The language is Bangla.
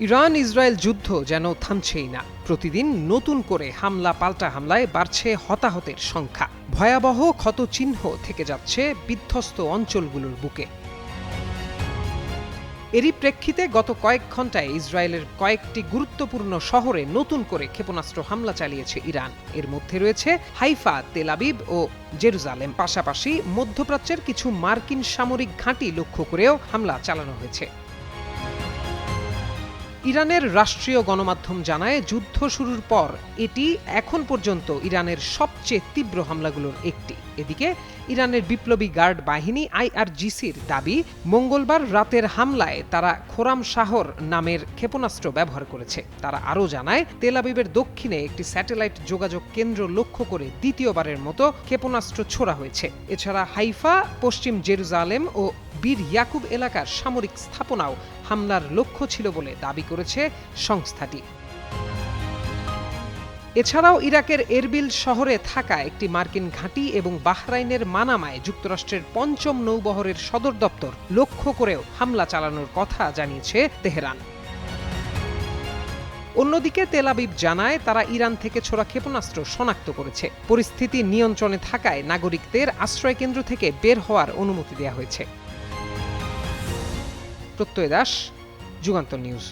ইরান ইসরায়েল যুদ্ধ যেন থামছেই না। প্রতিদিন নতুন করে হামলা পাল্টা হামলায় বাড়ছে হতাহতের সংখ্যা। ভয়াবহ ক্ষতচিহ্ন থেকে যাচ্ছে বিধ্বস্ত অঞ্চলগুলোর বুকে। এরই প্রেক্ষিতে গত কয়েক ঘণ্টায় ইসরায়েলের কয়েকটি গুরুত্বপূর্ণ শহরে নতুন করে ক্ষেপণাস্ত্র হামলা চালিয়েছে ইরান। এর মধ্যে রয়েছে হাইফা, তেল আবিব ও জেরুজালেম। পাশাপাশি মধ্যপ্রাচ্যের কিছু মার্কিন সামরিক ঘাঁটি লক্ষ্য করেও হামলা চালানো হয়েছে। ইরানের রাষ্ট্রীয় গণমাধ্যম জানায়, যুদ্ধ শুরুর পর এটি এখন পর্যন্ত ইরানের সবচেয়ে তীব্র হামলাগুলোর একটি। এদিকে ইরানের বিপ্লবী গার্ড বাহিনী IRGCর দাবি, মঙ্গলবার রাতের হামলায় তারা খোরাম শাহর নামের ক্ষেপণাস্ত্র ব্যবহার করেছে। তারা আরও জানায়, তেল আবিবের দক্ষিণে একটি স্যাটেলাইট যোগাযোগ কেন্দ্র লক্ষ্য করে দ্বিতীয়বারের মতো ক্ষেপণাস্ত্র ছোড়া হয়েছে। এছাড়া হাইফা, পশ্চিম জেরুজালেম ও বীর ইয়াকুব এলাকার সামরিক স্থাপনাও হামলার লক্ষ্য ছিল বলে দাবি করেছে সংস্থাটি। এছাড়াও ইরাকের এরবিল শহরে থাকা একটি মার্কিন ঘাঁটি এবং বাহরাইনের মানামায় যুক্তরাষ্ট্রের ৫ম নৌবহরের সদর দপ্তর লক্ষ্য করেও হামলা চালানোর কথা জানিয়েছে তেহরান। অন্যদিকে তেল আবিব জানায়, তারা ইরান থেকে ছোড়া ক্ষেপণাস্ত্র শনাক্ত করেছে। পরিস্থিতি নিয়ন্ত্রণে থাকায় নাগরিকদের আশ্রয়কেন্দ্র থেকে বের হওয়ার অনুমতি দেওয়া হয়েছে। প্রত্যয় দাস, যুগান্তর নিউজ।